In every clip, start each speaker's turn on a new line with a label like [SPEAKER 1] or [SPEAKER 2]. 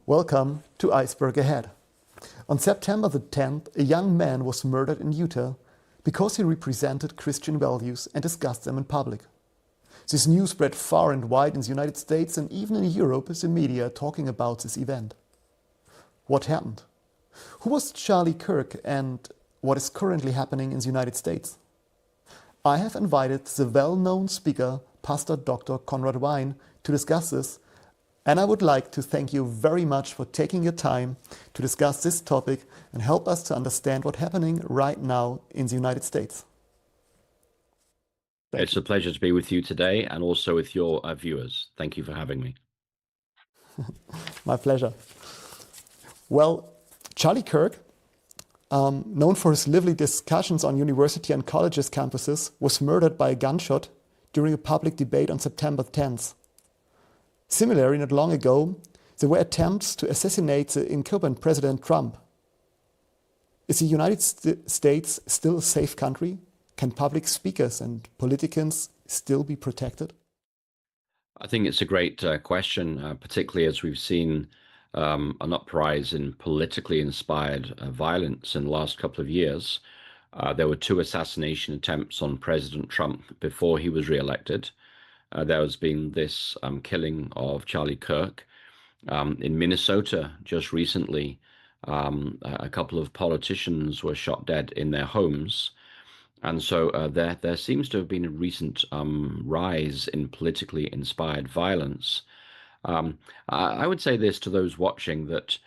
[SPEAKER 1] Welcome to Iceberg Ahead. On September the 10th, a young man was murdered in Utah because he represented Christian values and discussed them in public. This news spread far and wide in the United States and even in Europe as the media are talking about this event. What happened? Who was Charlie Kirk and what is currently happening in the United States? I have invited the well-known speaker, Pastor Dr. Conrad Vine, to discuss this, and I would like to thank you very much for taking your time to discuss this topic and help us to understand what's happening right now in the United States.
[SPEAKER 2] It's a pleasure to be with you today and also with your viewers. Thank you for having me.
[SPEAKER 1] My pleasure. Well, Charlie Kirk, known for his lively discussions on university and colleges campuses, was murdered by a gunshot during a public debate on September 10th. Similarly, not long ago, there were attempts to assassinate the incumbent President Trump. Is the United States still a safe country? Can public speakers and politicians still be protected?
[SPEAKER 2] I think it's a great question, particularly as we've seen an uprise in politically inspired violence in the last couple of years. There were 2 assassination attempts on President Trump before he was re-elected. There has been this killing of Charlie Kirk. In Minnesota, just recently, a couple of politicians were shot dead in their homes. And so there seems to have been a recent rise in politically inspired violence. I would say this to those watching, that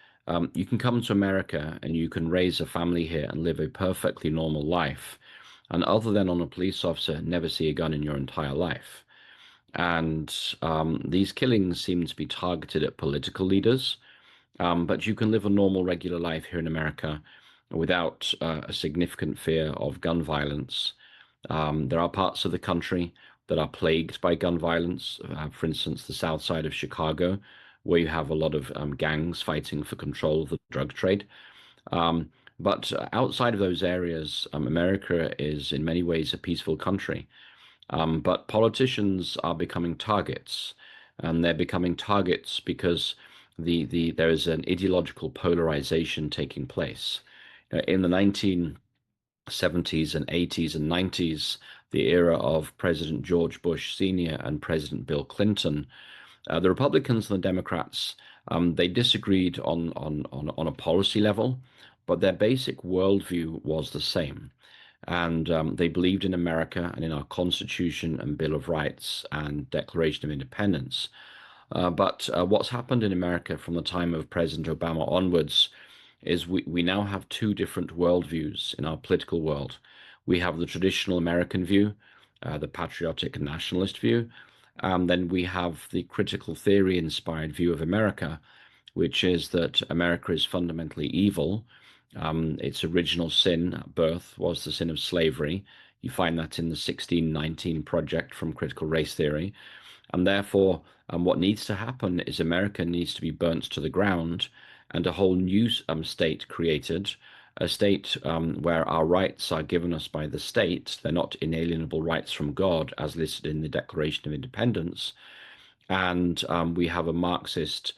[SPEAKER 2] you can come to America and you can raise a family here and live a perfectly normal life. And other than on a police officer, never see a gun in your entire life. And these killings seem to be targeted at political leaders, but you can live a normal, regular life here in America without a significant fear of gun violence. There are parts of the country that are plagued by gun violence, for instance, the south side of Chicago, where you have a lot of gangs fighting for control of the drug trade. But outside of those areas, America is in many ways a peaceful country. But politicians are becoming targets, and they're becoming targets because there is an ideological polarization taking place. In the 1970s and 80s and 90s, the era of President George Bush Sr. and President Bill Clinton, the Republicans and the Democrats, they disagreed on a policy level, but their basic worldview was the same. And they believed in America and in our Constitution and Bill of Rights and Declaration of Independence. But what's happened in America from the time of President Obama onwards is we now have 2 different worldviews in our political world. We have the traditional American view, the patriotic and nationalist view, and then we have the critical theory inspired view of America, which is that America is fundamentally evil. Its original sin at birth was the sin of slavery. You find that in the 1619 Project from critical race theory. And therefore, what needs to happen is America needs to be burnt to the ground and a whole new state created, a state where our rights are given us by the state. They're not inalienable rights from God as listed in the Declaration of Independence. And we have a Marxist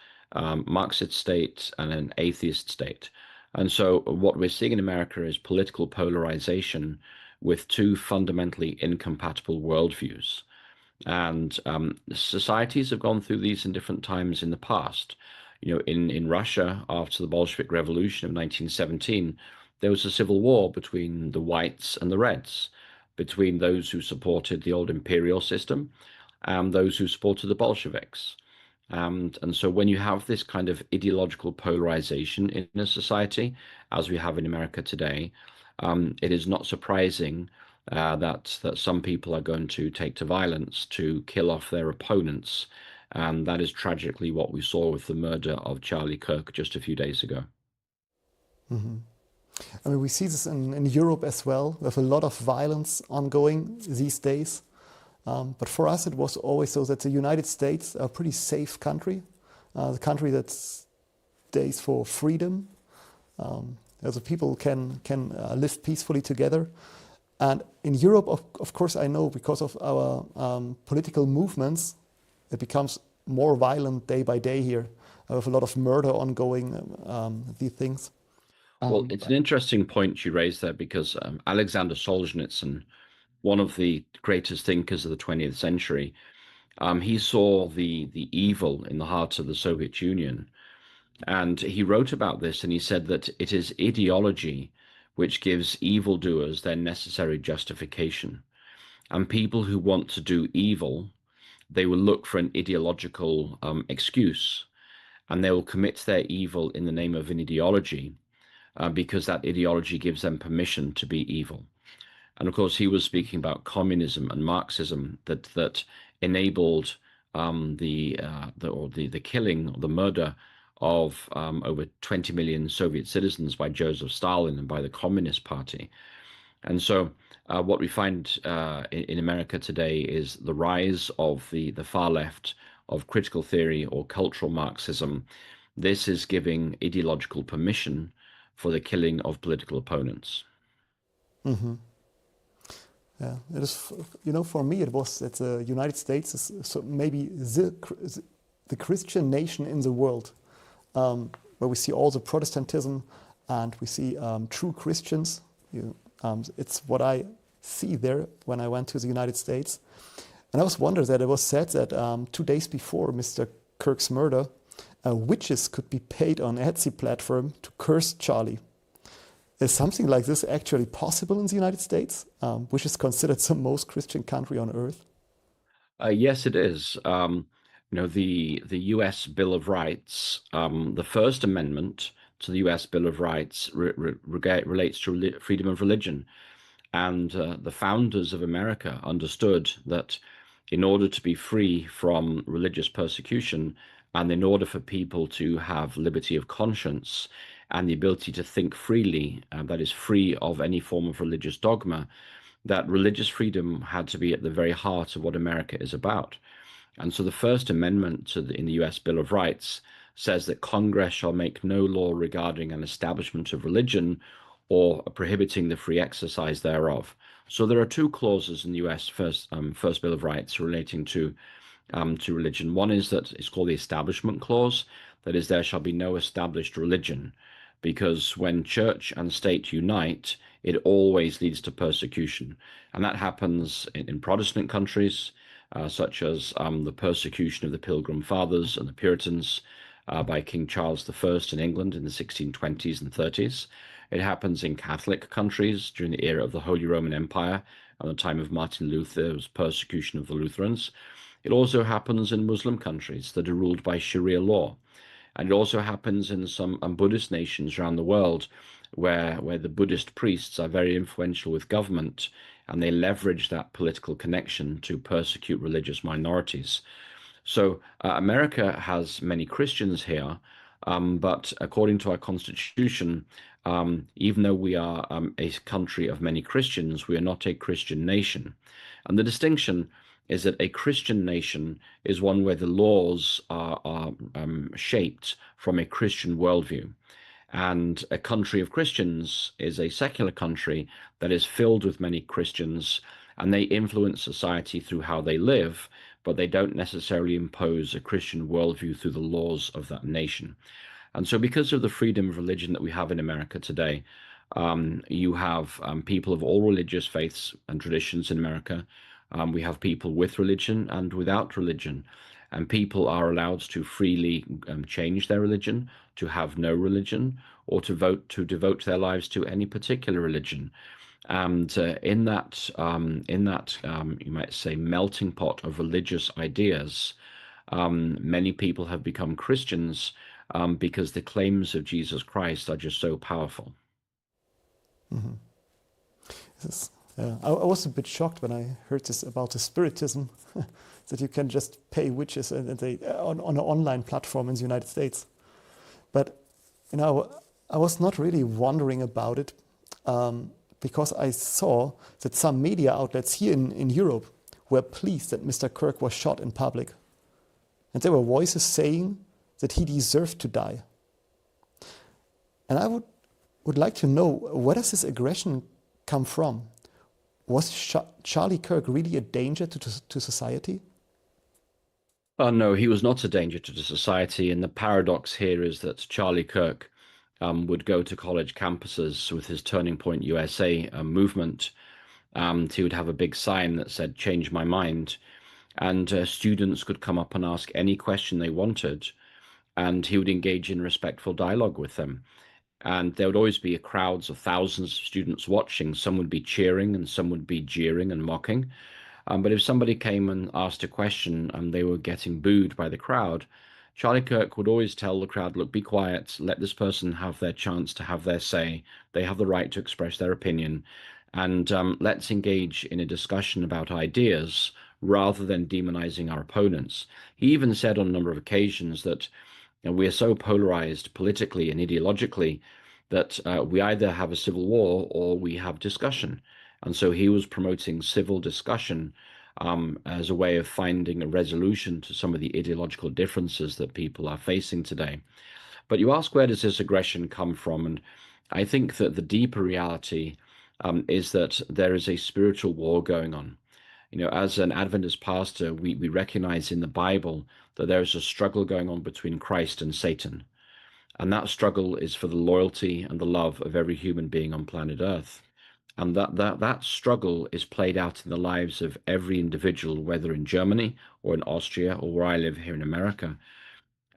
[SPEAKER 2] state and an atheist state. And so what we're seeing in America is political polarization with 2 fundamentally incompatible worldviews. And societies have gone through these in different times in the past. You know, in Russia, after the Bolshevik Revolution of 1917, there was a civil war between the whites and the reds, between those who supported the old imperial system and those who supported the Bolsheviks. And so when you have this kind of ideological polarization in a society, as we have in America today, it is not surprising that some people are going to take to violence to kill off their opponents. And that is tragically what we saw with the murder of Charlie Kirk just a few days ago.
[SPEAKER 1] Mm-hmm. I mean, we see this in Europe as well, with a lot of violence ongoing these days. But for us, it was always so that the United States are a pretty safe country, the country that stays for freedom. The people can live peacefully together. And in Europe, of course, I know because of our political movements, it becomes more violent day by day here. with a lot of murder ongoing, these things.
[SPEAKER 2] Well, it's an interesting point you raised there because Alexander Solzhenitsyn, one of the greatest thinkers of the 20th century, he saw the evil in the heart of the Soviet Union. And he wrote about this and he said that it is ideology which gives evildoers their necessary justification. And people who want to do evil, they will look for an ideological excuse, and they will commit their evil in the name of an ideology because that ideology gives them permission to be evil. And of course, he was speaking about communism and Marxism that enabled the killing or the murder of over 20 million Soviet citizens by Joseph Stalin and by the Communist Party. And so what we find in America today is the rise of the far left, of critical theory or cultural Marxism. This is giving ideological permission for the killing of political opponents.
[SPEAKER 1] Mm-hmm. Yeah, it is. For me, it was that the United States is so maybe the Christian nation in the world, where we see all the Protestantism and we see true Christians. It's what I see there when I went to the United States. And I was wondering that it was said that 2 days before Mr. Kirk's murder, witches could be paid on Etsy platform to curse Charlie. Is something like this actually possible in the United States, which is considered the most Christian country on earth?
[SPEAKER 2] Yes, it is. The U.S. Bill of Rights, the First Amendment to the U.S. Bill of Rights relates to freedom of religion. And the founders of America understood that in order to be free from religious persecution and in order for people to have liberty of conscience and the ability to think freely, that is free of any form of religious dogma, that religious freedom had to be at the very heart of what America is about. And so the First Amendment in the U.S. Bill of Rights says that Congress shall make no law regarding an establishment of religion or prohibiting the free exercise thereof. So there are two clauses in the U.S. First Bill of Rights relating to religion. One is that it's called the Establishment Clause, that is, there shall be no established religion, because when church and state unite, it always leads to persecution. And that happens in Protestant countries, such as the persecution of the Pilgrim Fathers and the Puritans by King Charles I in England in the 1620s and 30s. It happens in Catholic countries during the era of the Holy Roman Empire. At the time of Martin Luther, there was persecution of the Lutherans. It also happens in Muslim countries that are ruled by Sharia law. And it also happens in some Buddhist nations around the world where the Buddhist priests are very influential with government and they leverage that political connection to persecute religious minorities. So America has many Christians here, but according to our constitution, even though we are a country of many Christians, we are not a Christian nation. And the distinction is that a Christian nation is one where the laws are shaped from a Christian worldview. And a country of Christians is a secular country that is filled with many Christians, and they influence society through how they live, but they don't necessarily impose a Christian worldview through the laws of that nation. And so because of the freedom of religion that we have in America today, you have people of all religious faiths and traditions in America. We have people with religion and without religion, and people are allowed to freely change their religion, to have no religion, or to devote their lives to any particular religion. And in that you might say melting pot of religious ideas, many people have become Christians because the claims of Jesus Christ are just so powerful.
[SPEAKER 1] Mm-hmm. I was a bit shocked when I heard this about the Spiritism, that you can just pay witches on an online platform in the United States. But I was not really wondering about it because I saw that some media outlets here in Europe were pleased that Mr. Kirk was shot in public. And there were voices saying that he deserved to die. And I would like to know, where does this aggression come from? Was Charlie Kirk really a danger to society?
[SPEAKER 2] Oh, no, he was not a danger to the society. And the paradox here is that Charlie Kirk would go to college campuses with his Turning Point USA movement. He would have a big sign that said, "Change my mind." And students could come up and ask any question they wanted, and he would engage in respectful dialogue with them. And there would always be crowds of thousands of students watching. Some would be cheering, and some would be jeering and mocking. But if somebody came and asked a question and they were getting booed by the crowd, Charlie Kirk would always tell the crowd, look, be quiet, let this person have their chance to have their say. They have the right to express their opinion. And let's engage in a discussion about ideas rather than demonizing our opponents. He even said on a number of occasions that we are so polarized politically and ideologically that we either have a civil war or we have discussion. And so he was promoting civil discussion as a way of finding a resolution to some of the ideological differences that people are facing today. But you ask, where does this aggression come from? And I think that the deeper reality is that there is a spiritual war going on. You know, as an Adventist pastor, we recognize in the Bible that there is a struggle going on between Christ and Satan. And that struggle is for the loyalty and the love of every human being on planet Earth. And that struggle is played out in the lives of every individual, whether in Germany or in Austria or where I live here in America.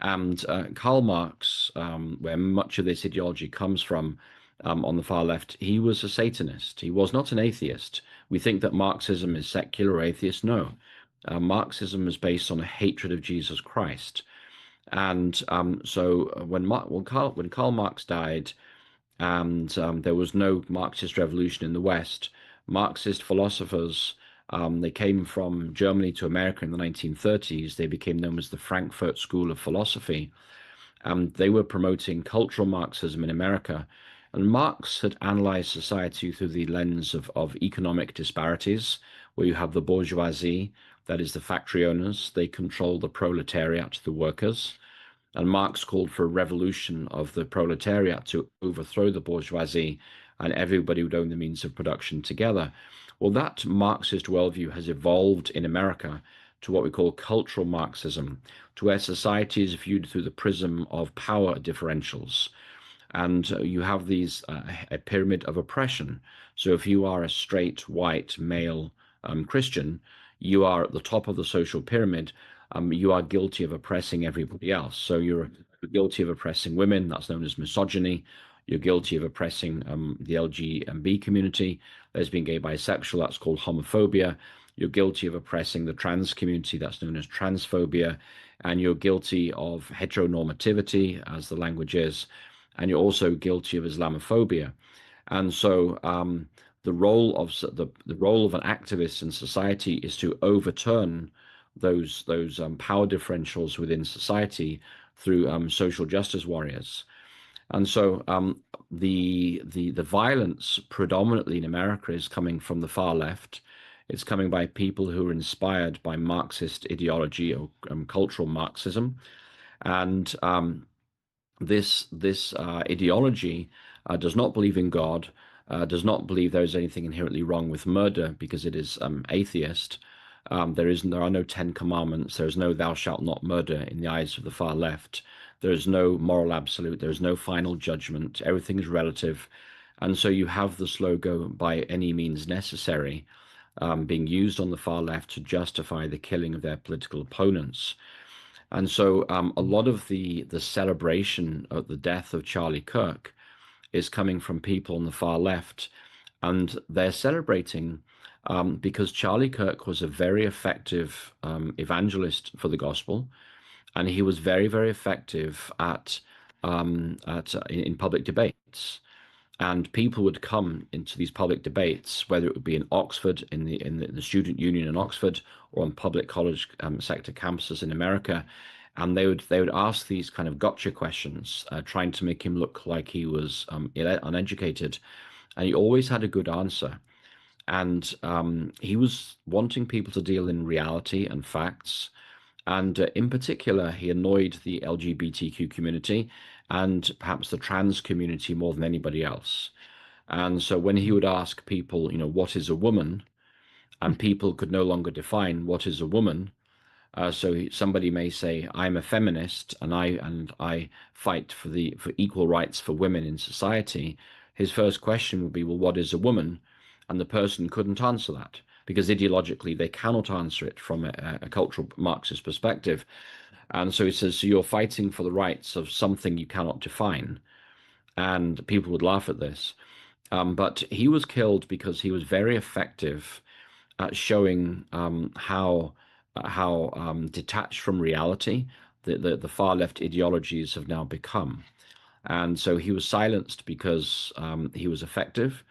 [SPEAKER 2] And Karl Marx, where much of this ideology comes from, on the far left, he was a Satanist. He was not an atheist. We think that Marxism is secular or atheist. No. Marxism is based on a hatred of Jesus Christ. And so when Karl Marx died, and there was no Marxist revolution in the West, Marxist philosophers, they came from Germany to America in the 1930s. They became known as the Frankfurt School of Philosophy. They were promoting cultural Marxism in America. And Marx had analyzed society through the lens of economic disparities, where you have the bourgeoisie, that is the factory owners, they control the proletariat, the workers. And Marx called for a revolution of the proletariat to overthrow the bourgeoisie and everybody would own the means of production together. Well, that Marxist worldview has evolved in America to what we call cultural Marxism, to where society is viewed through the prism of power differentials. And you have a pyramid of oppression. So if you are a straight, white, male Christian, you are at the top of the social pyramid. You are guilty of oppressing everybody else. So you're guilty of oppressing women. That's known as misogyny. You're guilty of oppressing the LGBT community, lesbian, gay, bisexual. That's called homophobia. You're guilty of oppressing the trans community. That's known as transphobia. And you're guilty of heteronormativity, as the language is. And you're also guilty of Islamophobia. And so the role of an activist in society is to overturn those power differentials within society through social justice warriors. And so the violence predominantly in America is coming from the far left. It's coming by people who are inspired by Marxist ideology or cultural Marxism. And this ideology does not believe in God, does not believe there is anything inherently wrong with murder because it is atheist. There are no Ten Commandments. There is no "Thou shalt not murder" in the eyes of the far left. There is no moral absolute. There is no final judgment. Everything is relative, and so you have the slogan "by any means necessary" being used on the far left to justify the killing of their political opponents. And so a lot of the celebration of the death of Charlie Kirk is coming from people on the far left, and they're celebrating because Charlie Kirk was a very effective evangelist for the gospel, and he was very, very effective in public debates. And people would come into these public debates, whether it would be in Oxford, in the student union in Oxford, or on public college sector campuses in America, and they would ask these kind of gotcha questions, trying to make him look like he was uneducated, and he always had a good answer. And he was wanting people to deal in reality and facts. And in particular, he annoyed the LGBTQ community and perhaps the trans community more than anybody else. And so when he would ask people, what is a woman? And people could no longer define what is a woman. Somebody may say, "I'm a feminist and I fight for equal rights for women in society." His first question would be, "Well, what is a woman?" And the person couldn't answer that because ideologically they cannot answer it from a cultural Marxist perspective. And so he says, "So you're fighting for the rights of something you cannot define." And people would laugh at this. But he was killed because he was very effective at showing how detached from reality the far left ideologies have now become. And so he was silenced because he was effective,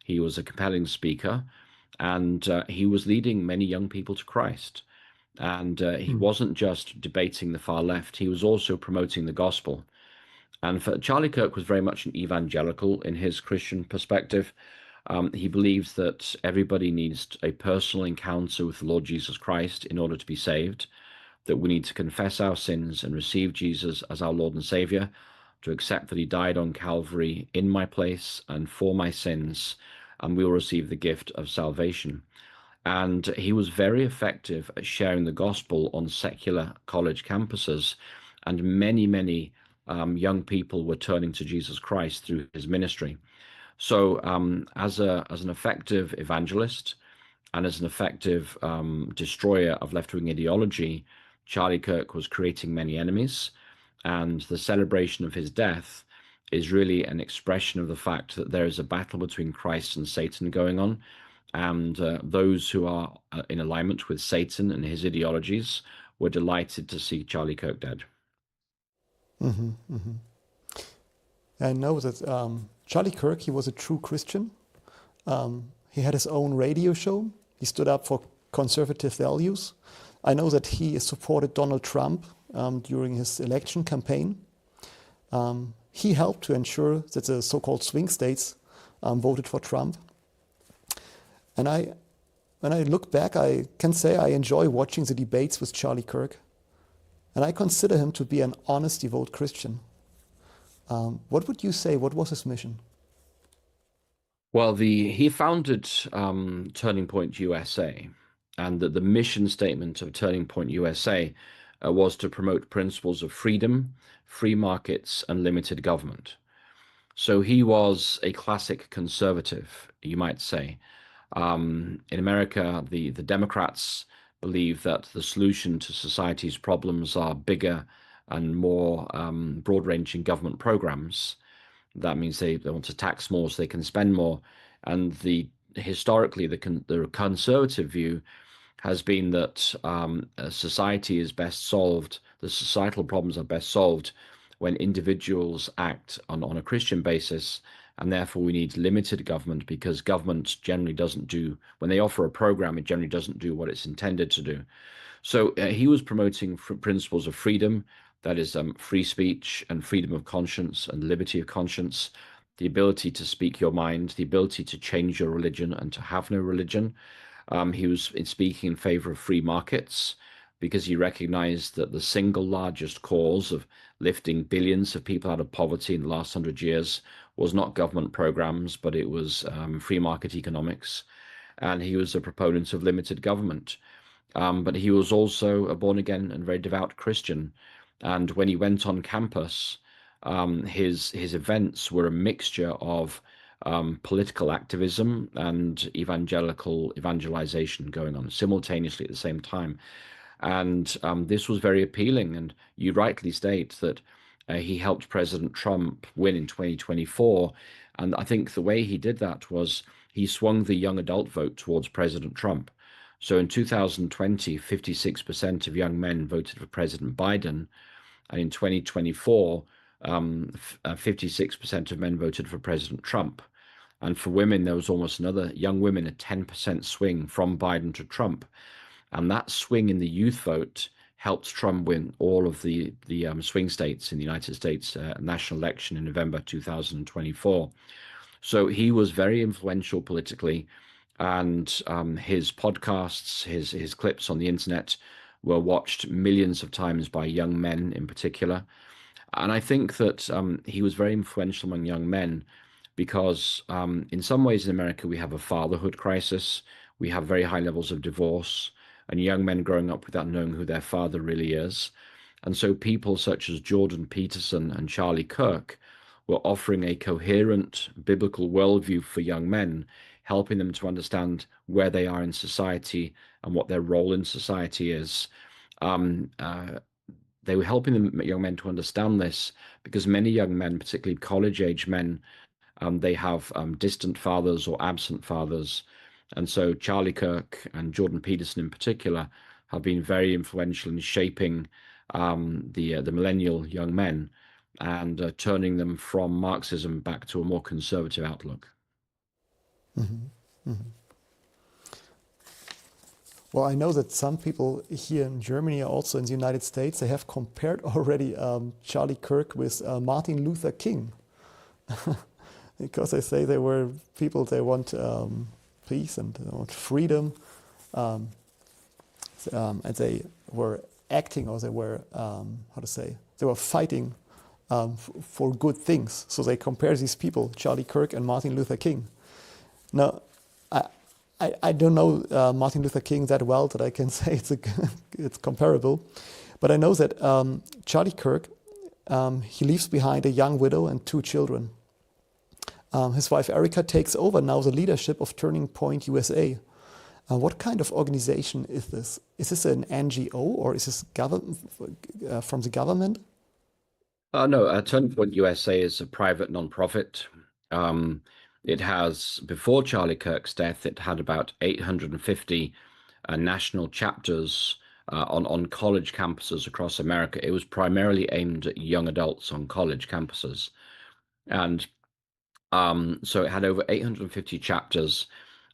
[SPEAKER 2] he was a compelling speaker, and he was leading many young people to Christ. And he wasn't just debating the far left, he was also promoting the gospel. And for Charlie Kirk was very much an evangelical in his Christian perspective. He believes that everybody needs a personal encounter with the Lord Jesus Christ in order to be saved, that we need to confess our sins and receive Jesus as our Lord and Savior, to accept that he died on Calvary in my place and for my sins, and we will receive the gift of salvation. And he was very effective at sharing the gospel on secular college campuses, and many young people were turning to Jesus Christ through his ministry. So, as an effective evangelist and as an effective destroyer of left-wing ideology, Charlie Kirk was creating many enemies, and the celebration of his death is really an expression of the fact that there is a battle between Christ and Satan going on, and those who are in alignment with Satan and his ideologies were delighted to see Charlie Kirk dead.
[SPEAKER 1] I know that Charlie Kirk, he was a true Christian. He had his own radio show. He stood up for conservative values. I know that he supported Donald Trump during his election campaign. He helped to ensure that the so-called swing states voted for Trump. And when I look back, I can say I enjoy watching the debates with Charlie Kirk. And I consider him to be an honest, devout Christian. What would you say? What was his mission?
[SPEAKER 2] Well, he founded Turning Point USA, and the mission statement of Turning Point USA was to promote principles of freedom, free markets, and limited government. So he was a classic conservative, you might say. In America, the Democrats believe that the solution to society's problems are bigger and more broad-ranging government programs. That means they want to tax more so they can spend more. And historically, the conservative view has been that society is best solved, the societal problems are best solved when individuals act on a Christian basis, and therefore we need limited government because government generally doesn't do, when they offer a program, it generally doesn't do what it's intended to do. So he was promoting principles of freedom, that is free speech and freedom of conscience and liberty of conscience, the ability to speak your mind, the ability to change your religion and to have no religion. He was speaking in favor of free markets because he recognized that the single largest cause of lifting billions of people out of poverty in the last 100 years was not government programs, but it was free market economics. And he was a proponent of limited government. But he was also a born-again and very devout Christian. And when he went on campus, his events were a mixture of political activism and evangelical evangelization going on simultaneously at the same time. And this was very appealing. And you rightly state that he helped President Trump win in 2024. And I think the way he did that was he swung the young adult vote towards President Trump. So in 2020, 56% of young men voted for President Biden. And in 2024, 56% of men voted for President Trump. And for women, there was almost another, young women, a 10% swing from Biden to Trump. And that swing in the youth vote helped Trump win all of the swing states in the United States national election in November 2024. So he was very influential politically, and his podcasts, his clips on the internet were watched millions of times by young men in particular. And I think that he was very influential among young men because in some ways in America, we have a fatherhood crisis. We have very high levels of divorce. and young men growing up without knowing who their father really is. And so people such as Jordan Peterson and Charlie Kirk were offering a coherent biblical worldview for young men, helping them to understand where they are in society and what their role in society is. Um, uh, they were helping them, young men, to understand this because many young men, particularly college-age men, they have distant fathers or absent fathers. And so Charlie Kirk and Jordan Peterson in particular have been very influential in shaping the millennial young men and turning them from Marxism back to a more conservative outlook.
[SPEAKER 1] Mm-hmm. Mm-hmm. Well, I know that some people here in Germany, also in the United States, they have compared already Charlie Kirk with Martin Luther King. Because they say they were people, they want peace and they want freedom. And they were acting, or they were, they were fighting for good things. So they compare these people, Charlie Kirk and Martin Luther King. Now, I don't know Martin Luther King that well that I can say it's comparable. But I know that Charlie Kirk, he leaves behind a young widow and 2 children. His wife Erica takes over now the leadership of Turning Point USA. What kind of organization is this? Is this an NGO or is this from the government?
[SPEAKER 2] No, Turning Point USA is a private non-profit. It has, before Charlie Kirk's death, it had about 850 national chapters on college campuses across America. It was primarily aimed at young adults on college campuses. And so it had over 850 chapters,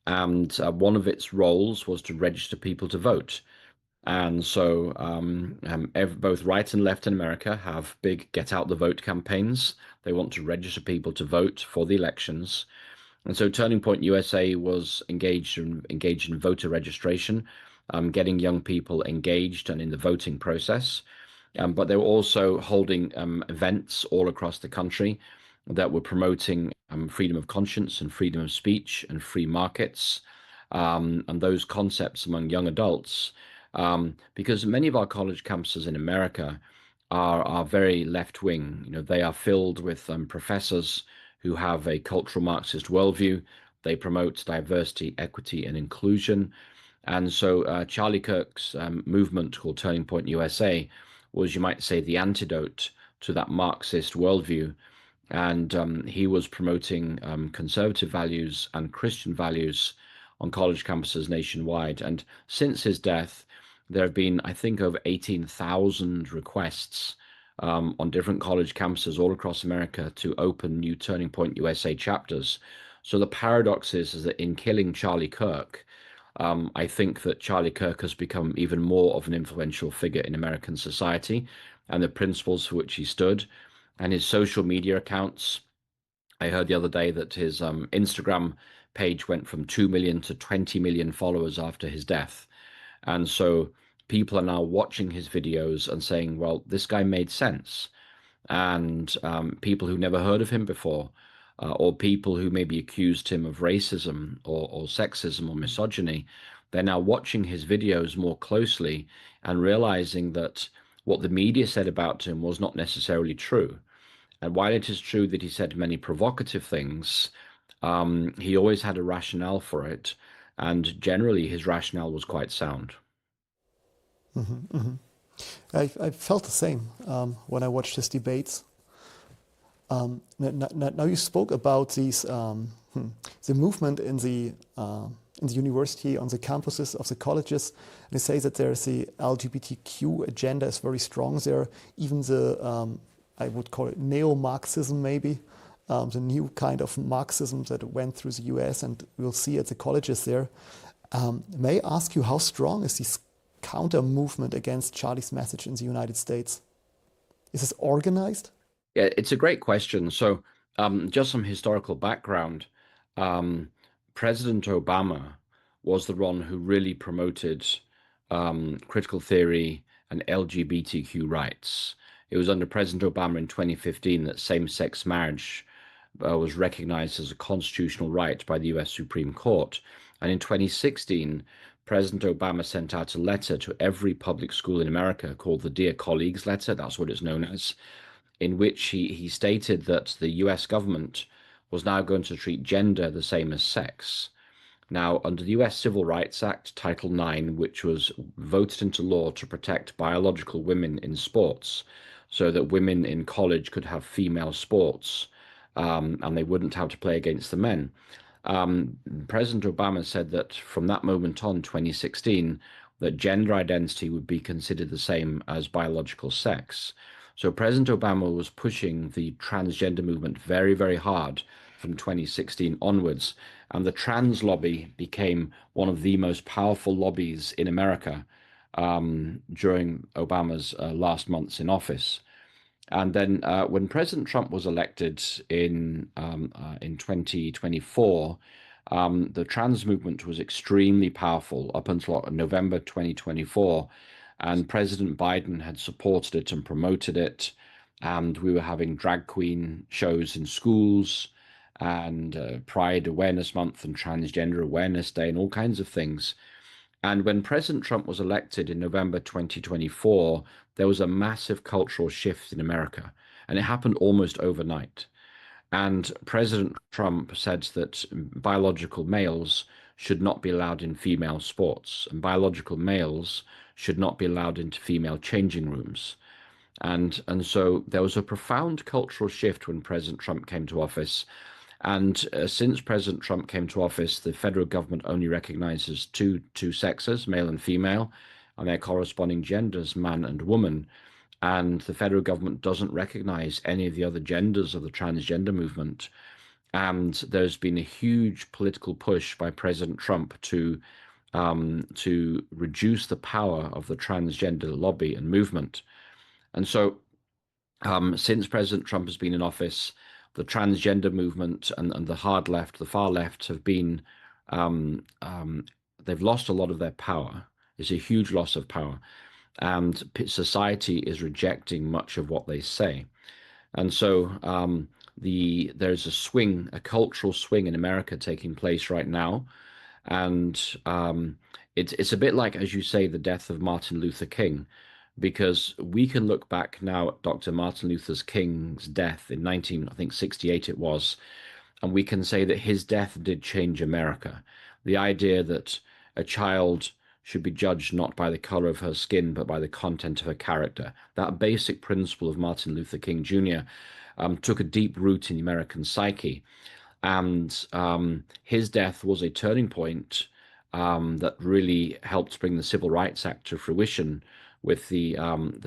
[SPEAKER 2] and one of its roles was to register people to vote. And so both right and left in America have big get out the vote campaigns. They want to register people to vote for the elections. And so Turning Point USA was engaged in voter registration, getting young people engaged and in the voting process. But they were also holding events all across the country that were promoting freedom of conscience and freedom of speech and free markets, and those concepts among young adults. Because many of our college campuses in America are very left-wing. You know, they are filled with professors who have a cultural Marxist worldview. They promote diversity, equity, and inclusion. And so Charlie Kirk's movement called Turning Point USA was, you might say, the antidote to that Marxist worldview. And he was promoting conservative values and Christian values on college campuses nationwide. And since his death, there have been, I think, over 18,000 requests on different college campuses all across America to open new Turning Point USA chapters. So the paradox is that in killing Charlie Kirk, I think that Charlie Kirk has become even more of an influential figure in American society and the principles for which he stood. And his social media accounts, I heard the other day that his Instagram page went from 2 million to 20 million followers after his death. And so people are now watching his videos and saying, well, this guy made sense. And people who never heard of him before, or people who maybe accused him of racism or sexism or misogyny, they're now watching his videos more closely and realizing that what the media said about him was not necessarily true. And while it is true that he said many provocative things, he always had a rationale for it. And generally, his rationale was quite sound.
[SPEAKER 1] Mm-hmm, mm-hmm. I felt the same when I watched his debates. Now you spoke about these the movement in the university, on the campuses of the colleges. And they say that there's the LGBTQ agenda is very strong there. Even the I would call it neo-Marxism, maybe the new kind of Marxism that went through the US, and we'll see at the colleges there. May I ask you, how strong is this counter movement against Charlie's message in the United States? Is this organized?
[SPEAKER 2] Yeah, it's a great question. So, just some historical background. President Obama was the one who really promoted critical theory and LGBTQ rights. It was under President Obama in 2015 that same-sex marriage was recognized as a constitutional right by the US Supreme Court. And in 2016, President Obama sent out a letter to every public school in America called the Dear Colleagues letter, that's what it's known as, in which he stated that the US government was now going to treat gender the same as sex. Now, under the US Civil Rights Act, Title IX, which was voted into law to protect biological women in sports, so that women in college could have female sports, and they wouldn't have to play against the men. President Obama said that from that moment on, 2016, that gender identity would be considered the same as biological sex. So President Obama was pushing the transgender movement very, very hard from 2016 onwards, and the trans lobby became one of the most powerful lobbies in America during Obama's last months in office. And then when President Trump was elected in 2024, the trans movement was extremely powerful up until November 2024, and President Biden had supported it and promoted it, and we were having drag queen shows in schools, and Pride Awareness Month and Transgender Awareness Day and all kinds of things. And when President Trump was elected in November 2024, there was a massive cultural shift in America, and it happened almost overnight. And President Trump said that biological males should not be allowed in female sports, and biological males should not be allowed into female changing rooms. And so there was a profound cultural shift when President Trump came to office. And since President Trump came to office, the federal government only recognizes two sexes, male and female, and their corresponding genders, man and woman. And the federal government doesn't recognize any of the other genders of the transgender movement. And there's been a huge political push by President Trump to reduce the power of the transgender lobby and movement. And so since President Trump has been in office, the transgender movement and the hard left, the far left, have been, they've lost a lot of their power. It's a huge loss of power. And society is rejecting much of what they say. And so there's a swing, a cultural swing in America taking place right now. And it's a bit like, as you say, the death of Martin Luther King, because we can look back now at Dr. Martin Luther King's death in 1968 it was, and we can say that his death did change America. The idea that a child should be judged not by the color of her skin, but by the content of her character. That basic principle of Martin Luther King Jr. Took a deep root in the American psyche. And his death was a turning point that really helped bring the Civil Rights Act to fruition, with the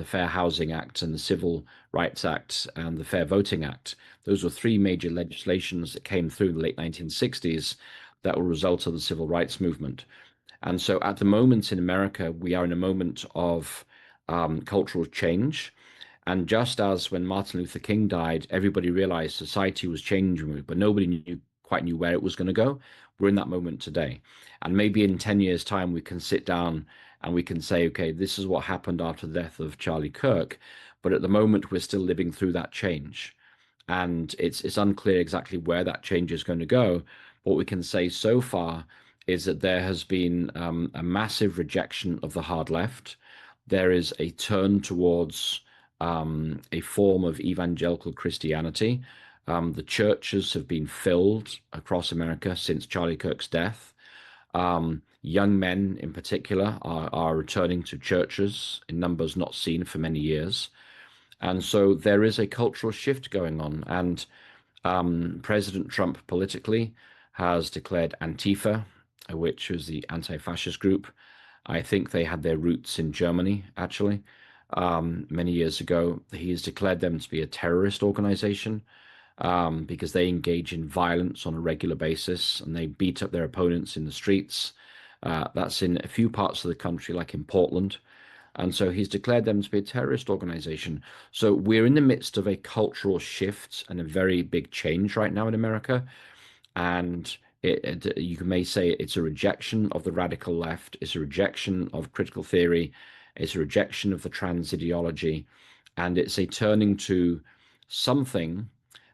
[SPEAKER 2] Fair Housing Act and the Civil Rights Act and the Fair Voting Act. Those were three major legislations that came through in the late 1960s that were a result of the civil rights movement. And so at the moment in America, we are in a moment of cultural change. And just as when Martin Luther King died, everybody realized society was changing, but nobody quite knew where it was going to go. We're in that moment today. And maybe in 10 years' time, we can sit down and we can say, okay, this is what happened after the death of Charlie Kirk. But at the moment, we're still living through that change. And it's unclear exactly where that change is going to go. What we can say so far is that there has been a massive rejection of the hard left. There is a turn towards a form of evangelical Christianity. The churches have been filled across America since Charlie Kirk's death. Young men in particular are returning to churches in numbers not seen for many years. And so there is a cultural shift going on. And President Trump politically has declared Antifa, which was the anti-fascist group. I think they had their roots in Germany, actually, many years ago. He has declared them to be a terrorist organization because they engage in violence on a regular basis and they beat up their opponents in the streets. That's in a few parts of the country, like in Portland. And so he's declared them to be a terrorist organization. So we're in the midst of a cultural shift and a very big change right now in America. And you may say it's a rejection of the radical left, it's a rejection of critical theory, it's a rejection of the trans ideology, and it's a turning to something,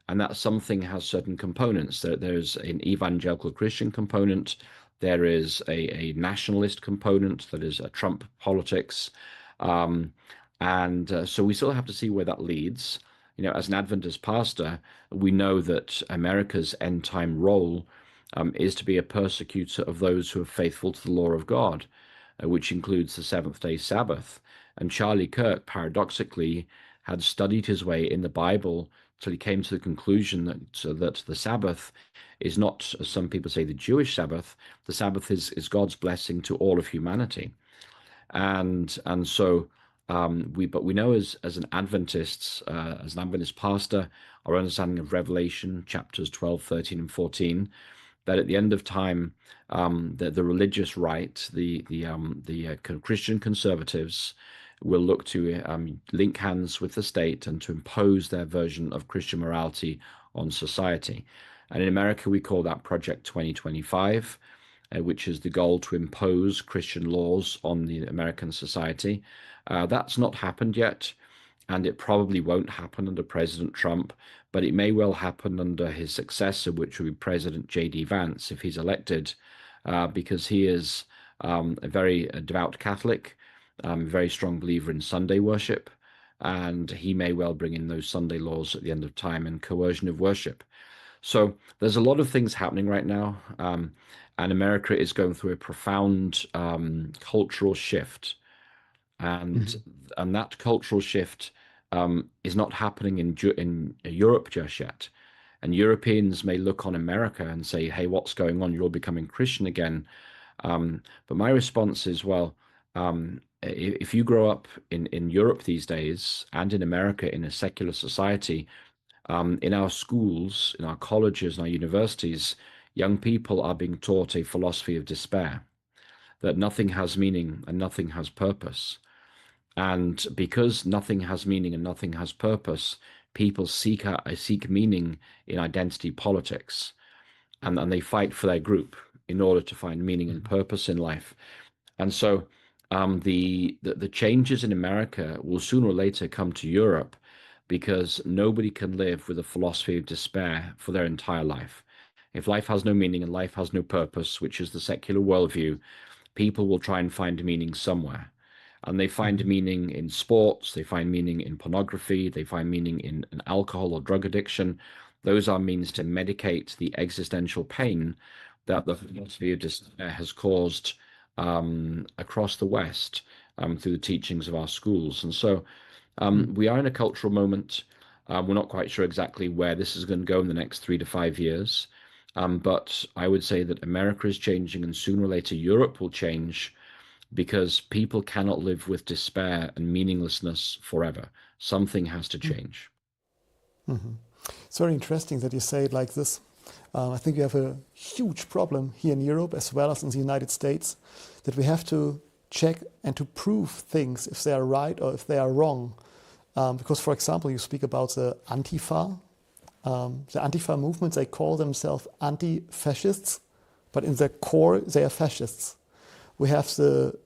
[SPEAKER 2] and that something has certain components. There's an evangelical Christian component, There is a nationalist component that is a Trump politics. Um, and so we still have to see where that leads. You know, as an Adventist pastor, we know that America's end time role is to be a persecutor of those who are faithful to the law of God, which includes the seventh day Sabbath. And Charlie Kirk, paradoxically, had studied his way in the Bible till he came to the conclusion that the Sabbath is not, as some people say, the Jewish Sabbath. The Sabbath is God's blessing to all of humanity. And so we know as an Adventists, as an Adventist pastor, our understanding of Revelation chapters 12, 13, and 14, that at the end of time, the religious right, the Christian conservatives will look to link hands with the state and to impose their version of Christian morality on society. And in America, we call that Project 2025, which is the goal to impose Christian laws on the American society. That's not happened yet, and it probably won't happen under President Trump, but it may well happen under his successor, which will be President J.D. Vance, if he's elected, because he is a very devout Catholic, very strong believer in Sunday worship, and he may well bring in those Sunday laws at the end of time and coercion of worship. So there's a lot of things happening right now, and America is going through a profound cultural shift, and and that cultural shift is not happening in Europe just yet. And Europeans may look on America and say, "Hey, what's going on? You're all becoming Christian again." But my response is, well, if you grow up in Europe these days and in America in a secular society, in our schools, in our colleges, and our universities, young people are being taught a philosophy of despair, that nothing has meaning and nothing has purpose. And because nothing has meaning and nothing has purpose, people seek meaning in identity politics, and they fight for their group in order to find meaning and purpose in life. And so the changes in America will sooner or later come to Europe, because nobody can live with a philosophy of despair for their entire life. If life has no meaning and life has no purpose, which is the secular worldview, people will try and find meaning somewhere. And they find meaning in sports, they find meaning in pornography, they find meaning in alcohol or drug addiction. Those are means to medicate the existential pain that the philosophy of despair has caused across the West through the teachings of our schools. And so we are in a cultural moment. We're not quite sure exactly where this is going to go in the next 3 to 5 years. But I would say that America is changing, and sooner or later Europe will change, because people cannot live with despair and meaninglessness forever. Something has to change.
[SPEAKER 1] It's very interesting that you say it like this. I think we have a huge problem here in Europe as well as in the United States, that we have to check and to prove things if they are right or if they are wrong. Because, for example, you speak about the Antifa. The Antifa movement, they call themselves anti-fascists, but in their core, they are fascists. We have the,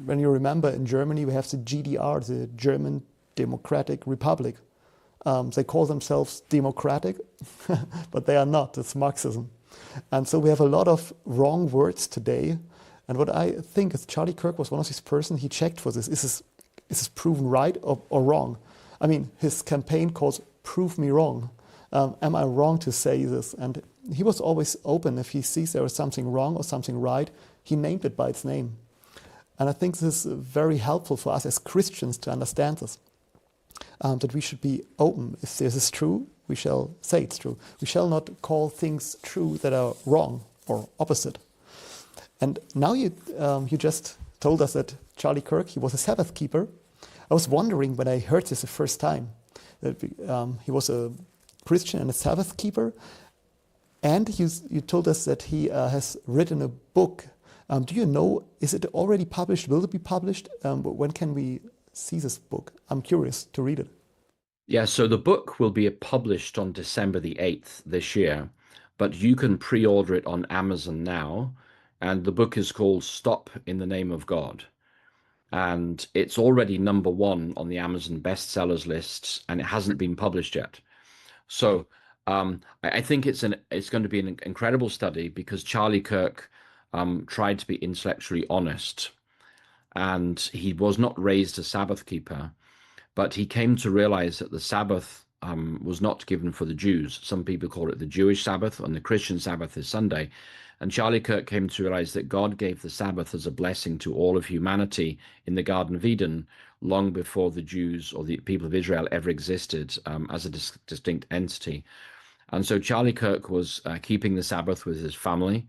[SPEAKER 1] when you remember, in Germany, we have the GDR, the German Democratic Republic. They call themselves democratic, but they are not. It's Marxism. And so we have a lot of wrong words today. And what I think is Charlie Kirk was one of these persons, he checked for this. Is this proven right or wrong? I mean, his campaign calls Prove Me Wrong. Am I wrong to say this? And he was always open. If he sees there is something wrong or something right, he named it by its name. And I think this is very helpful for us as Christians to understand this. That we should be open. If this is true, we shall say it's true. We shall not call things true that are wrong or opposite. And now you just told us that Charlie Kirk, he was a Sabbath keeper. I was wondering when I heard this the first time, that he was a Christian and a Sabbath keeper. And you told us that he has written a book. Do you know, is it already published? Will it be published? When can we see this book? I'm curious to read it.
[SPEAKER 2] Yeah, so the book will be published on December the 8th this year, but you can pre-order it on Amazon now. And the book is called Stop in the Name of God. And it's already #1 on the Amazon bestsellers lists, and it hasn't been published yet. So I think it's going to be an incredible study, because Charlie Kirk tried to be intellectually honest. And he was not raised a Sabbath keeper, but he came to realize that the Sabbath was not given for the Jews. Some people call it the Jewish Sabbath, and the Christian Sabbath is Sunday. And Charlie Kirk came to realize that God gave the Sabbath as a blessing to all of humanity in the Garden of Eden long before the Jews or the people of Israel ever existed as a distinct entity. And so Charlie Kirk was keeping the Sabbath with his family.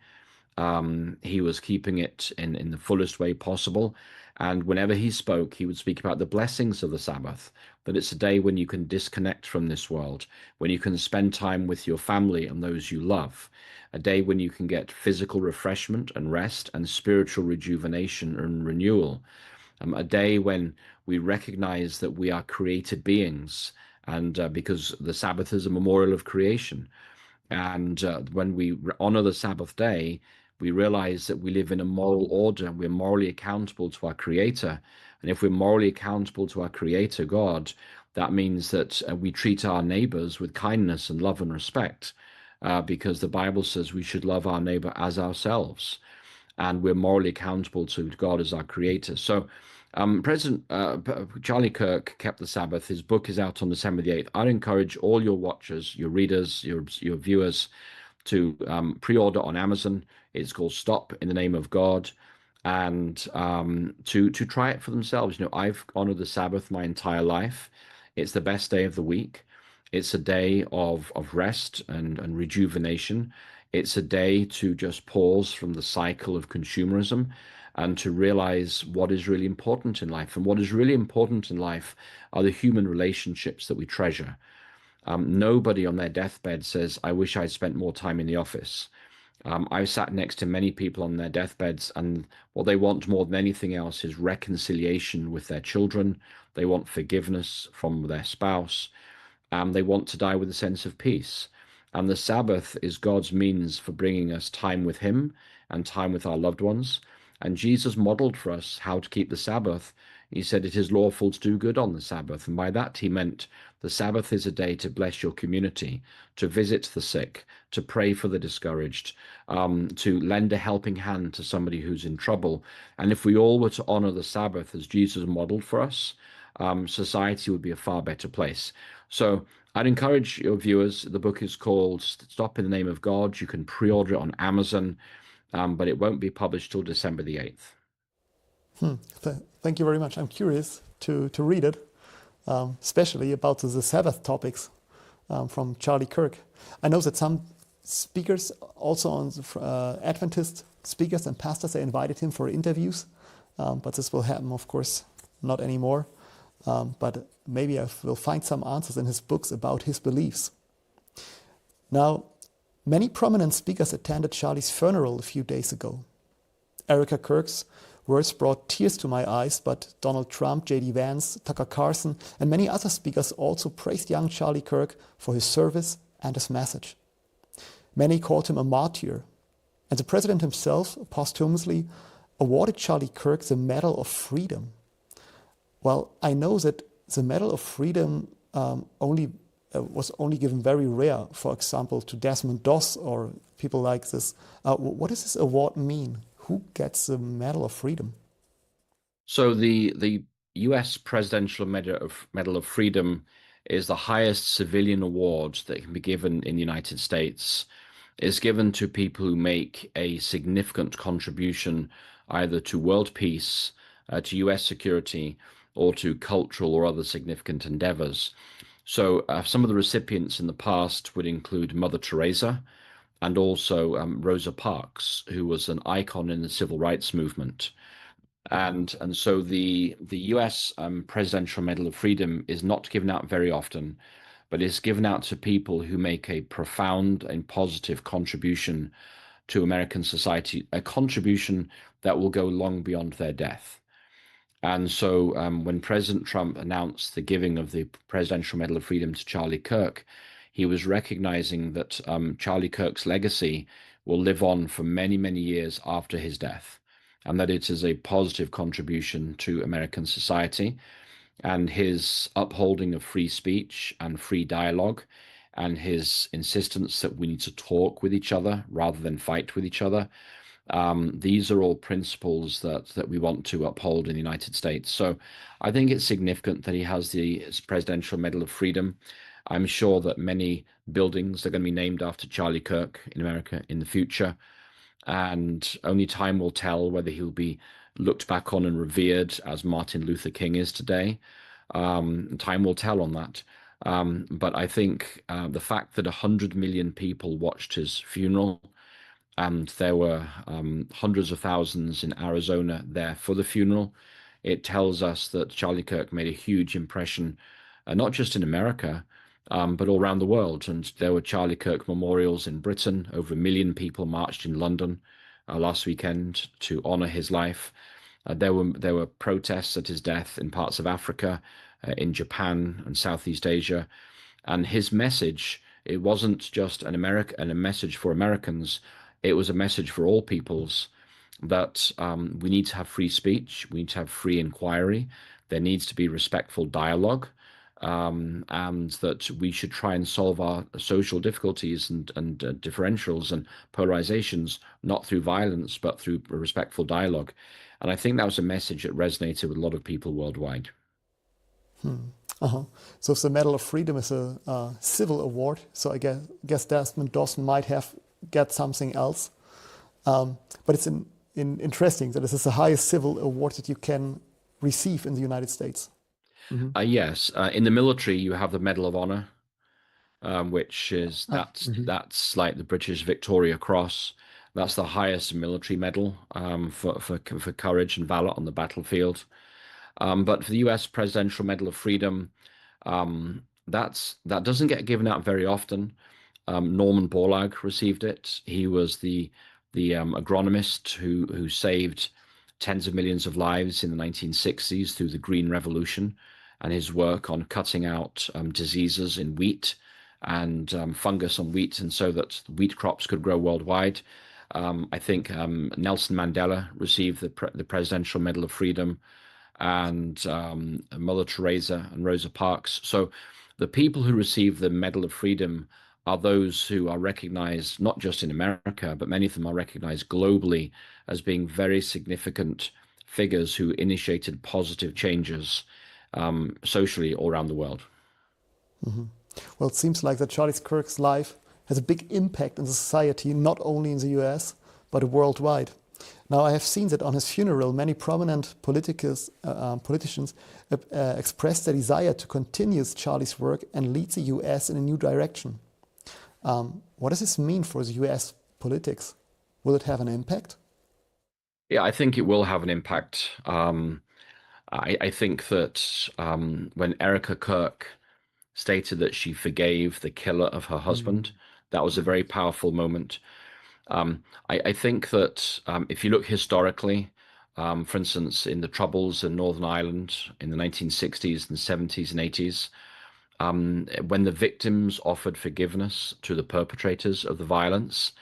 [SPEAKER 2] He was keeping it in the fullest way possible. And whenever he spoke, he would speak about the blessings of the Sabbath, that it's a day when you can disconnect from this world, when you can spend time with your family and those you love, a day when you can get physical refreshment and rest and spiritual rejuvenation and renewal, a day when we recognize that we are created beings, and because the Sabbath is a memorial of creation. And when we honor the Sabbath day, we realize that we live in a moral order. We're morally accountable to our Creator. And if we're morally accountable to our Creator, God, that means that we treat our neighbors with kindness and love and respect, because the Bible says we should love our neighbor as ourselves. And we're morally accountable to God as our Creator. So President Charlie Kirk kept the Sabbath. His book is out on December the 8th. I'd encourage all your watchers, your readers, your viewers to pre-order on Amazon. It's called Stop in the Name of God, and to try it for themselves. You know, I've honored the Sabbath my entire life. It's the best day of the week. It's a day of rest and rejuvenation. It's a day to just pause from the cycle of consumerism and to realize what is really important in life. And what is really important in life are the human relationships that we treasure. Nobody on their deathbed says, I wish I'd spent more time in the office. I've sat next to many people on their deathbeds, and what they want more than anything else is reconciliation with their children. They want forgiveness from their spouse. They want to die with a sense of peace. And the Sabbath is God's means for bringing us time with Him and time with our loved ones. And Jesus modeled for us how to keep the Sabbath. He said it is lawful to do good on the Sabbath. And by that, he meant the Sabbath is a day to bless your community, to visit the sick, to pray for the discouraged, to lend a helping hand to somebody who's in trouble. And if we all were to honor the Sabbath as Jesus modeled for us, society would be a far better place. So I'd encourage your viewers. The book is called Stop in the Name of God. You can pre-order it on Amazon, but it won't be published till December the 8th.
[SPEAKER 1] Thank you very much. I'm curious to read it, especially about the Sabbath topics from Charlie Kirk. I know that some speakers, also on Adventist speakers and pastors, they invited him for interviews, but this will happen, of course, not anymore. But maybe I will find some answers in his books about his beliefs. Now, many prominent speakers attended Charlie's funeral a few days ago. Erica Kirk's words brought tears to my eyes, but Donald Trump, J.D. Vance, Tucker Carlson, and many other speakers also praised young Charlie Kirk for his service and his message. Many called him a martyr, and the president himself posthumously awarded Charlie Kirk the Medal of Freedom. Well, I know that the Medal of Freedom was only given very rare, for example, to Desmond Doss or people like this. What does this award mean? Who gets the Medal of Freedom?
[SPEAKER 2] So the U.S. Presidential Medal of Freedom is the highest civilian award that can be given in the United States. It's given to people who make a significant contribution either to world peace, to U.S. security, or to cultural or other significant endeavors. So some of the recipients in the past would include Mother Teresa and also Rosa Parks, who was an icon in the civil rights movement. And so the U.S. Presidential Medal of Freedom is not given out very often, but is given out to people who make a profound and positive contribution to American society, a contribution that will go long beyond their death. And so when President Trump announced the giving of the Presidential Medal of Freedom to Charlie Kirk, he was recognizing that Charlie Kirk's legacy will live on for many, many years after his death, and that it is a positive contribution to American society. And his upholding of free speech and free dialogue, and his insistence that we need to talk with each other rather than fight with each other, These are all principles that we want to uphold in the United States. So I think it's significant that he has the Presidential Medal of Freedom. I'm sure that many buildings are going to be named after Charlie Kirk in America in the future, and only time will tell whether he'll be looked back on and revered as Martin Luther King is today. Time will tell on that. But I think the fact that 100 million people watched his funeral, and there were hundreds of thousands in Arizona there for the funeral, it tells us that Charlie Kirk made a huge impression, not just in America, but all around the world. And there were Charlie Kirk memorials in Britain. Over 1 million people marched in London last weekend to honor his life. There were protests at his death in parts of Africa, in Japan and Southeast Asia. And his message, it wasn't just a message for Americans. It was a message for all peoples that we need to have free speech, we need to have free inquiry, there needs to be respectful dialogue, and that we should try and solve our social difficulties and differentials and polarizations, not through violence, but through respectful dialogue. And I think that was a message that resonated with a lot of people worldwide.
[SPEAKER 1] So if the Medal of Freedom is a civil award, so I guess Desmond Dossen might have get something else. But it's interesting that this is the highest civil award that you can receive in the United States.
[SPEAKER 2] Yes, in the military you have the Medal of Honor, which is that's like the British Victoria Cross. That's the highest military medal for courage and valor on the battlefield. But for the U.S. Presidential Medal of Freedom, that doesn't get given out very often. Norman Borlaug received it. He was the agronomist who saved tens of millions of lives in the 1960s through the Green Revolution, and his work on cutting out diseases in wheat and fungus on wheat, and so that wheat crops could grow worldwide. I think Nelson Mandela received the Presidential Medal of Freedom, and Mother Teresa and Rosa Parks. So the people who receive the Medal of Freedom are those who are recognized not just in America, but many of them are recognized globally as being very significant figures who initiated positive changes socially all around the world.
[SPEAKER 1] Well, it seems like that Charlie Kirk's life has a big impact in society, not only in the US, but worldwide. Now, I have seen that on his funeral, many prominent politicians expressed their desire to continue Charlie's work and lead the US in a new direction. What does this mean for the US politics? Will it have an impact?
[SPEAKER 2] Yeah, I think it will have an impact. I think that when Erica Kirk stated that she forgave the killer of her husband, that was a very powerful moment. I think that if you look historically, for instance, in the Troubles in Northern Ireland in the 1960s and 70s and 80s, when the victims offered forgiveness to the perpetrators of the violence,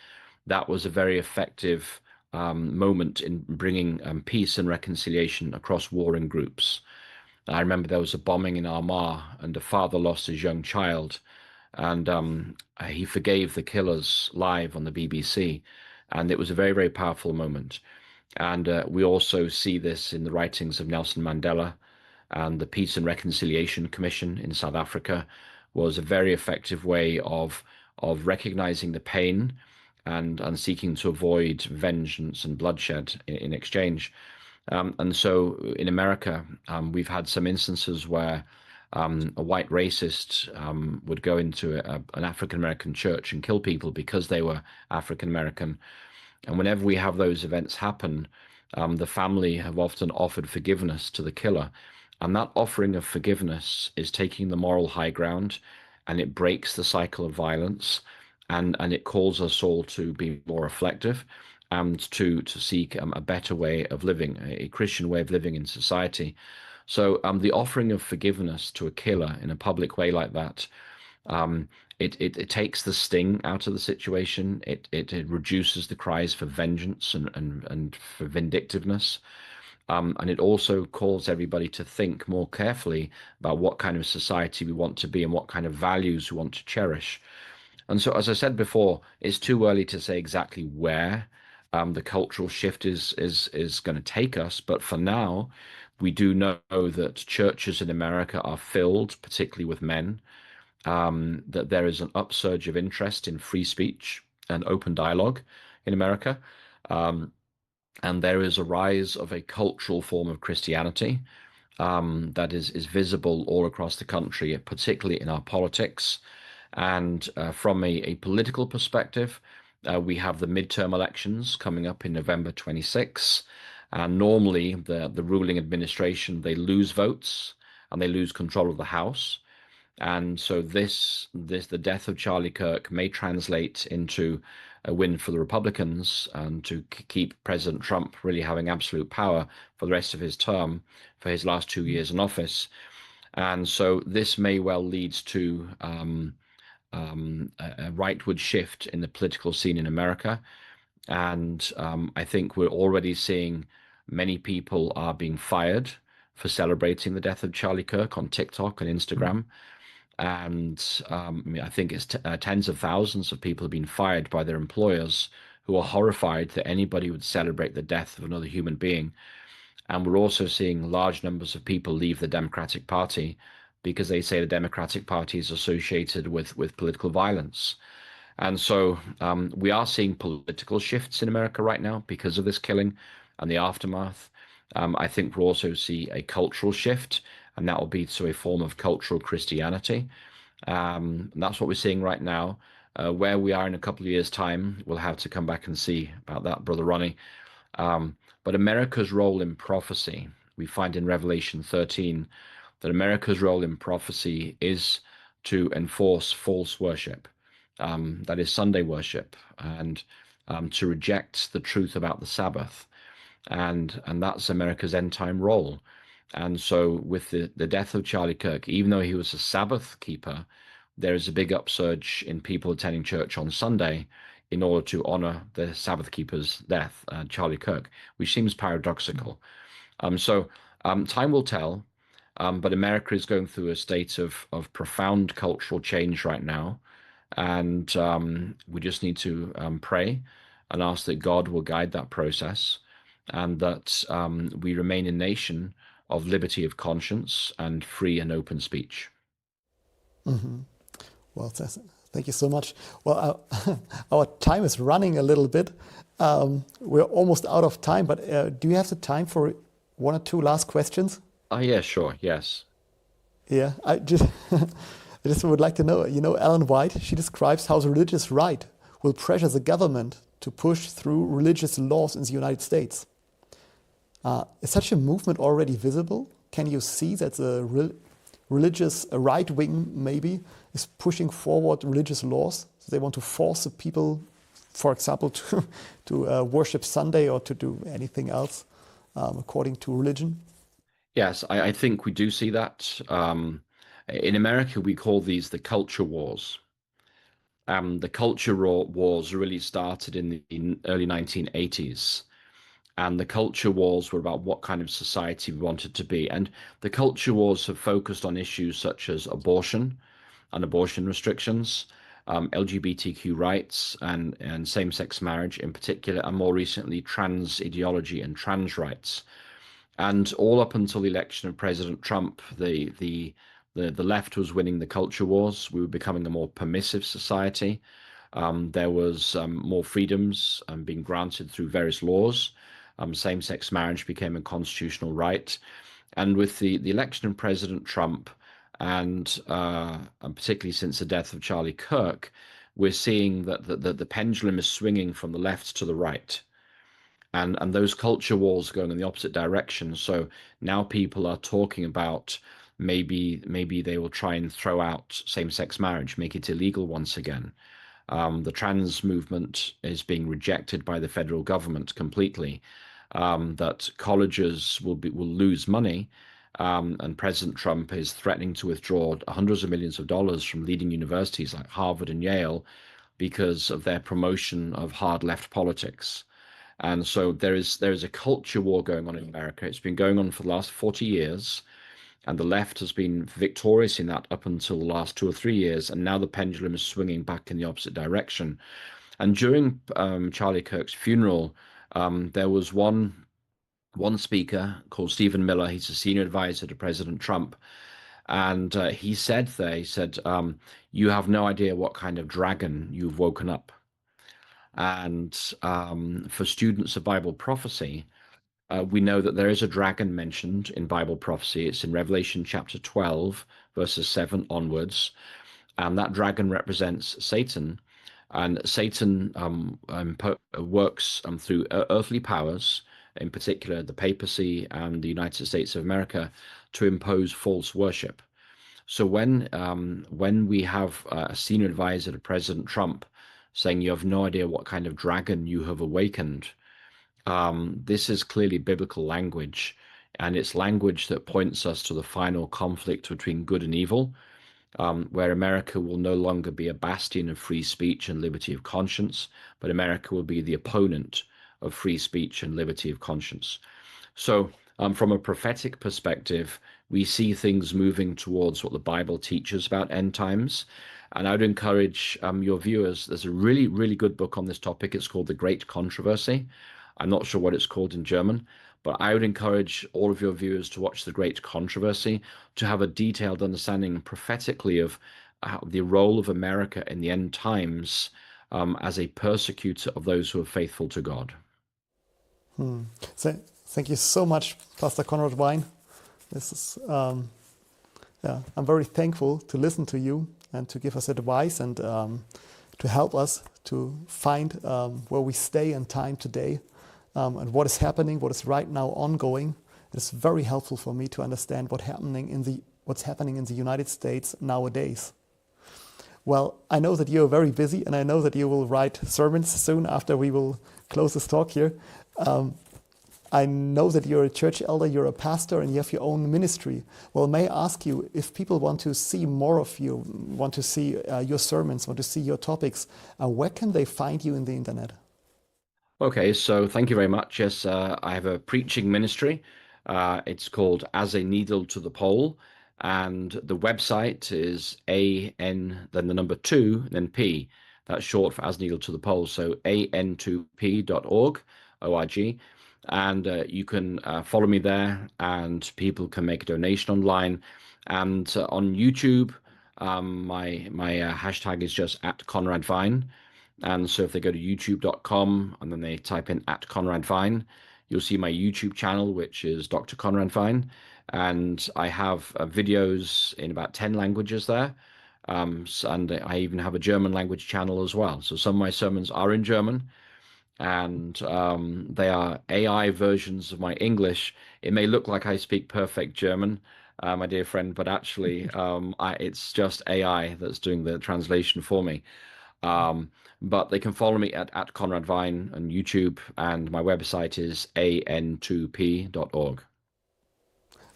[SPEAKER 2] that was a very effective moment in bringing peace and reconciliation across warring groups. I remember there was a bombing in Armagh, and a father lost his young child, and he forgave the killers live on the BBC, and it was a very, very powerful moment. And we also see this in the writings of Nelson Mandela, and the Peace and Reconciliation Commission in South Africa was a very effective way of recognizing the pain and seeking to avoid vengeance and bloodshed in exchange. And so in America, we've had some instances where a white racist would go into an African American church and kill people because they were African American. And whenever we have those events happen, the family have often offered forgiveness to the killer. And that offering of forgiveness is taking the moral high ground, and it breaks the cycle of violence, and it calls us all to be more reflective and to seek a better way of living, a Christian way of living in society. So the offering of forgiveness to a killer in a public way like that, it takes the sting out of the situation. It reduces the cries for vengeance and for vindictiveness. And it also calls everybody to think more carefully about what kind of society we want to be and what kind of values we want to cherish. And so, as I said before, it's too early to say exactly where the cultural shift is going to take us. But for now, we do know that churches in America are filled, particularly with men, that there is an upsurge of interest in free speech and open dialogue in America. Um, and there is a rise of a cultural form of Christianity that is visible all across the country, particularly in our politics. And from a political perspective, we have the midterm elections coming up in November 26. And normally, the ruling administration, they lose votes and they lose control of the House. And so the death of Charlie Kirk may translate into a win for the Republicans and to keep President Trump really having absolute power for the rest of his term, for his last 2 years in office. And so this may well lead to a rightward shift in the political scene in America. And I think we're already seeing many people are being fired for celebrating the death of Charlie Kirk on TikTok and Instagram. And I mean, I think it's tens of thousands of people have been fired by their employers who are horrified that anybody would celebrate the death of another human being. And we're also seeing large numbers of people leave the Democratic Party because they say the Democratic Party is associated with political violence. And so we are seeing political shifts in America right now because of this killing and the aftermath. I think we'll also see a cultural shift, and that will be to a form of cultural Christianity. And that's what we're seeing right now. Where we are in a couple of years' time, we'll have to come back and see about that, Brother Ronnie. But America's role in prophecy, we find in Revelation 13 that America's role in prophecy is to enforce false worship, that is Sunday worship, and to reject the truth about the Sabbath. And that's America's end time role. And so with the death of Charlie Kirk, even though he was a Sabbath keeper, there is a big upsurge in people attending church on Sunday in order to honor the Sabbath keeper's death, Charlie Kirk, which seems paradoxical. Time will tell, but America is going through a state of profound cultural change right now. And we just need to pray and ask that God will guide that process and that we remain a nation of liberty of conscience and free and open speech.
[SPEAKER 1] Well, thank you so much. Well, our time is running a little bit. We're almost out of time, but do you have the time for one or two last questions?
[SPEAKER 2] Oh, yeah, sure. Yes.
[SPEAKER 1] Yeah, I just, I just would like to know, Ellen White, she describes how the religious right will pressure the government to push through religious laws in the United States. Is such a movement already visible? Can you see that the religious right wing maybe is pushing forward religious laws? So they want to force the people, for example, to worship Sunday or to do anything else according to religion?
[SPEAKER 2] Yes, I think we do see that. In America, we call these the culture wars. The culture wars really started in the early 1980s. And the culture wars were about what kind of society we wanted to be. And the culture wars have focused on issues such as abortion and abortion restrictions, LGBTQ rights, and same-sex marriage in particular, and more recently, trans ideology and trans rights. And all up until the election of President Trump, the left was winning the culture wars. We were becoming a more permissive society. There was more freedoms being granted through various laws. Same-sex marriage became a constitutional right. And with the election of President Trump, and particularly since the death of Charlie Kirk, we're seeing that the pendulum is swinging from the left to the right. And those culture wars going in the opposite direction. So now people are talking about maybe they will try and throw out same-sex marriage, make it illegal once again. The trans movement is being rejected by the federal government completely. That colleges will lose money, and President Trump is threatening to withdraw hundreds of millions of dollars from leading universities like Harvard and Yale because of their promotion of hard left politics. And so there is a culture war going on in America. It's been going on for the last 40 years, and the left has been victorious in that up until the last 2 or 3 years, and now the pendulum is swinging back in the opposite direction. And during Charlie Kirk's funeral, there was one speaker called Stephen Miller. He's a senior advisor to President Trump. And he said there, he said, you have no idea what kind of dragon you've woken up. And for students of Bible prophecy, we know that there is a dragon mentioned in Bible prophecy. It's in Revelation chapter 12, verses 7 onwards. And that dragon represents Satan. And Satan works through earthly powers, in particular the papacy and the United States of America, to impose false worship. So when we have a senior advisor to President Trump saying you have no idea what kind of dragon you have awakened, this is clearly biblical language, and it's language that points us to the final conflict between good and evil, where America will no longer be a bastion of free speech and liberty of conscience, but America will be the opponent of free speech and liberty of conscience. So from a prophetic perspective, we see things moving towards what the Bible teaches about end times. And I would encourage your viewers, there's a really, really good book on this topic. It's called The Great Controversy. I'm not sure what it's called in German, but I would encourage all of your viewers to watch The Great Controversy to have a detailed understanding prophetically of the role of America in the end times as a persecutor of those who are faithful to God.
[SPEAKER 1] So, thank you so much, Pastor Conrad Vine. This is, I'm very thankful to listen to you and to give us advice and to help us to find where we stay in time today and what is happening, what is right now ongoing. It's very helpful for me to understand what's happening in the United States nowadays. Well, I know that you're very busy, and I know that you will write sermons soon after we will close this talk here. I know that you're a church elder, you're a pastor, and you have your own ministry. Well, may I ask you, if people want to see more of you, want to see your sermons, want to see your topics, where can they find you in the internet?
[SPEAKER 2] Okay, so thank you very much. Yes, I have a preaching ministry. It's called As a Needle to the Pole, and the website is AN, then the number 2, then P. That's short for As Needle to the Pole. So an2p.org, O-R-G. And you can follow me there, and people can make a donation online. And on YouTube, my hashtag is just @ConradVine. And so if they go to youtube.com and then they type in @ConradVine, you'll see my YouTube channel, which is Dr. Conrad Vine. And I have videos in about 10 languages there. And I even have a German language channel as well. So some of my sermons are in German, and they are AI versions of my English. It may look like I speak perfect German, my dear friend, but actually it's just AI that's doing the translation for me. But they can follow me at Conrad Vine on YouTube, and my website is an2p.org.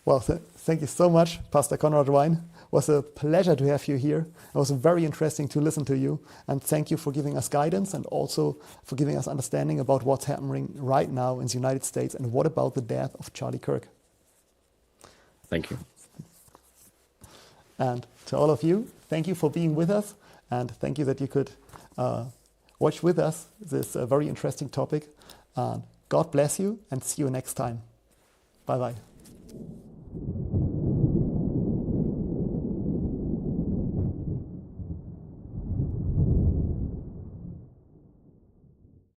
[SPEAKER 1] Well, thank you so much, Pastor Conrad Vine. It was a pleasure to have you here. It was very interesting to listen to you. And thank you for giving us guidance and also for giving us understanding about what's happening right now in the United States and what about the death of Charlie Kirk.
[SPEAKER 2] Thank you.
[SPEAKER 1] And to all of you, thank you for being with us. And thank you that you could watch with us this very interesting topic. God bless you, and see you next time. Bye-bye.